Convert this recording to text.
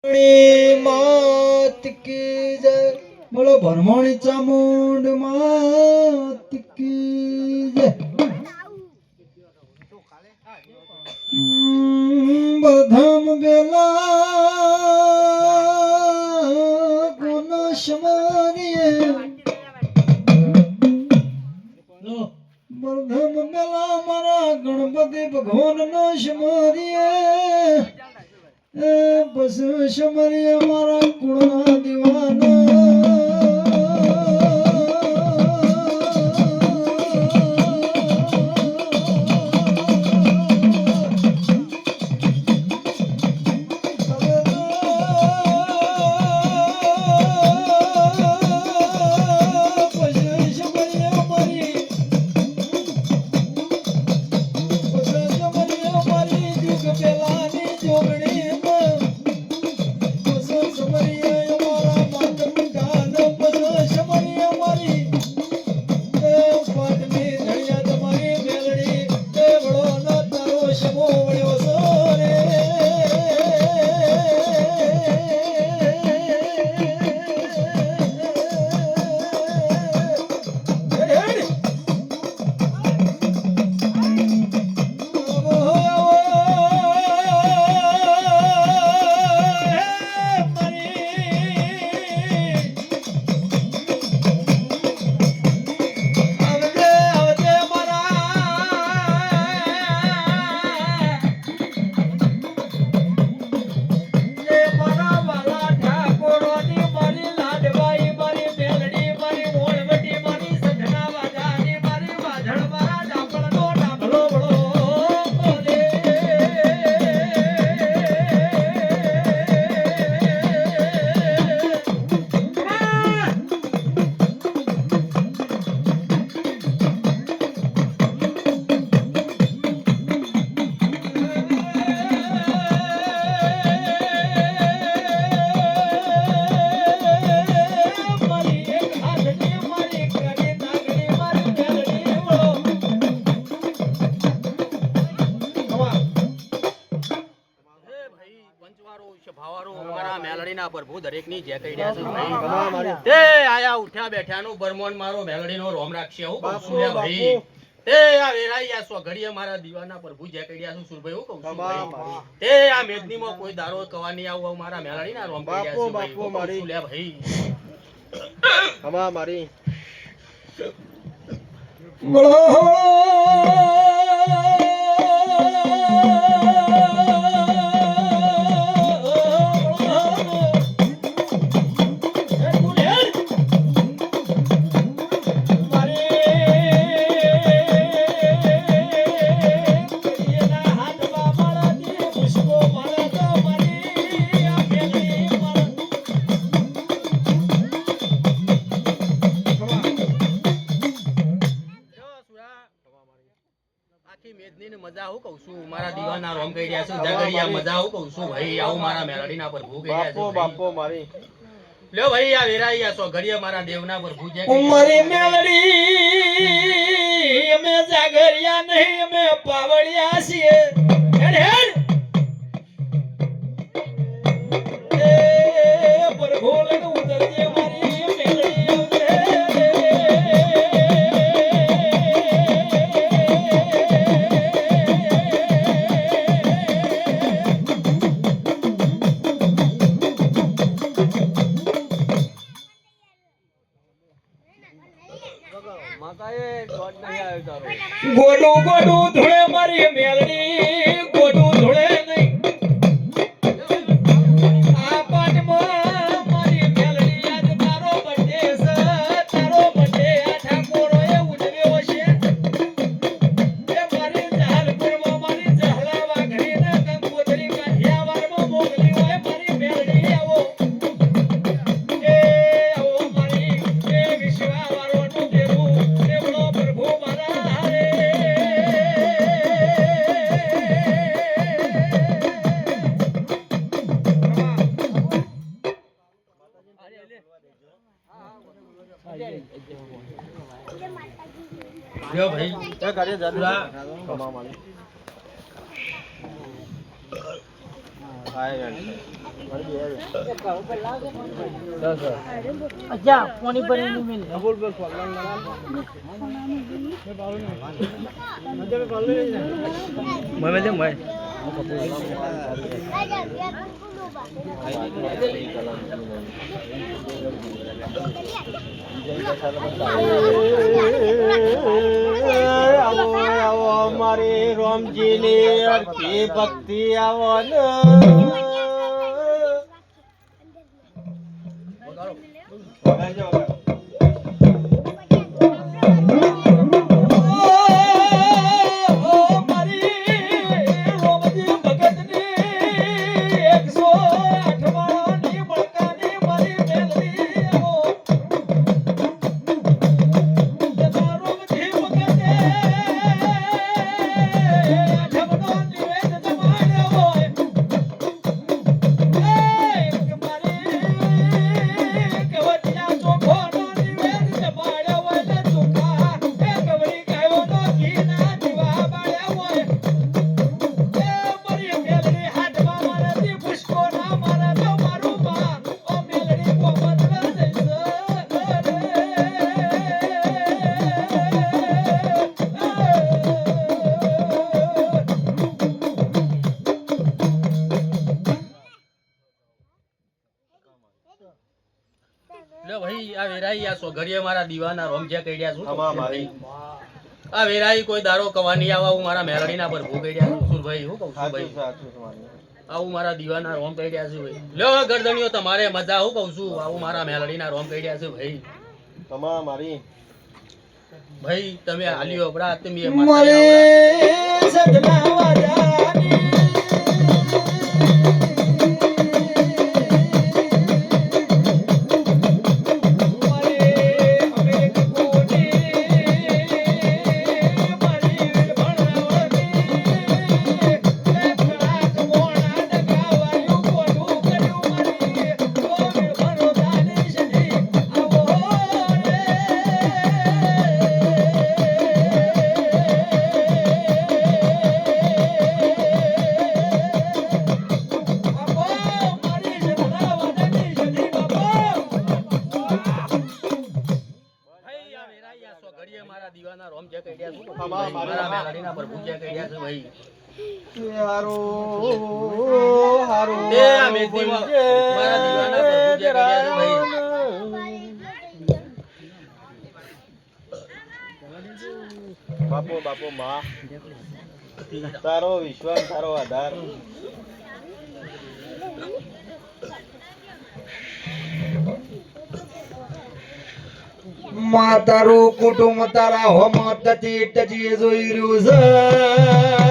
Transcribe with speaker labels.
Speaker 1: मात की जय। बोलो भरमणी चामुंड मात की जय। बधम बेला गुण समारिये बधम बेला मारा गणपति भगवान नो समारिये बस समरिये मारा कुणा दीवाना
Speaker 2: પ્રભુ દરેક ની જે કહી રહ્યા છે તે આયા ઉઠ્યા બેઠા નું બરમોન મારો મેલડી નો રોમ રાખશે હું કહું છું ભાઈ તે આ વેરાયા સો ઘડીએ મારા દીવાના પ્રભુ જે કહી રહ્યા છું સુરભાઈ હું કહું છું તે આ મેદની માં કોઈ દારો કવા નહીં આવું મારા મેલડી ના રોમ કહી રહ્યા છે ભાઈ લે ભાઈ
Speaker 3: હમા મારી
Speaker 2: મજા હું કહું છું મારા દીવાના રોમ કહી રહ્યા છું જગડિયા મજા હું કહું છું ભાઈ આવું મારા મેલડી ના પર ભૂ કહી રહ્યા છે
Speaker 3: બાપો મારી
Speaker 2: લ્યો ભાઈ આ વેરાયા છો ઘડીએ મારા દેવના પર ભૂ જે
Speaker 1: મારી મેલડી અમે જાગરિયા નહીં અમે પાવડિયા છીએ હેડ હેડ એ પ્રભુ લગ ઉતરજે મારી મેલડી ગોડું ગોડું ધોળે મારી મેલડી ગોડું ધોળે નહીં આ પાટમાં મારી મેલડી આજ તારો બર્થડે છે તારો બર્થડે આ ઠાકોરોએ ઉજવ્યો છે એ મારી જાલપુરમાં મારી જહલા વાઘરીને કંકોત્રી કાઠિયાવાડમાં મોકલી હોય મારી મેલડી આવો એ આવો મારી એ વિશ્વાવાળોનું દેવું દેવડો પ્રભુ મારા હારે
Speaker 2: લ્યો ભાઈ
Speaker 3: તે કરે જદુરા કમા મારી આય
Speaker 4: અચ્છા પાણી ભરીને મિલ
Speaker 3: આવો મારી રોમજીની અરખી ભક્તિ આવો ને
Speaker 2: લે ભાઈ આ વેરાઈ આ સોઘડીએ મારા દીવાના રોમ જે કઈડ્યા છું
Speaker 3: ખમા મારી
Speaker 2: આ વેરાઈ કોઈ દારો કવાની આવા હું મારા મેલડીના પર ભૂગડ્યા છું સુરભાઈ હું કહું છું ભાઈ આવું મારા દીવાના રોમ કઈડ્યા છે ભાઈ લ્યો ગરદણીઓ તમારે મજા હું કહું છું આવું મારા મેલડીના રોમ કઈડ્યા છે ભાઈ
Speaker 3: ખમા મારી
Speaker 2: ભાઈ તમે હાલ્યો આપડા તમે
Speaker 1: મરે સદના વાજાની
Speaker 2: મારા દીવાના રોમ જે કઈડ્યા છું
Speaker 3: ખમા
Speaker 2: મારા
Speaker 3: મારી
Speaker 2: મેલડીના પર ભૂજ્યા કઈડ્યા છે ભાઈ
Speaker 3: હારો હારો
Speaker 2: એ આ મેદીમાં મારા દીવાના પર ભૂજ્યા કઈડ્યા છે ભાઈ
Speaker 3: બાપો બાપો માં તારો વિશ્વાસ તારો આધાર
Speaker 1: માતારું કુટુંબ તારા હોમ ટચી ટચી જોઈ રહ્યું છે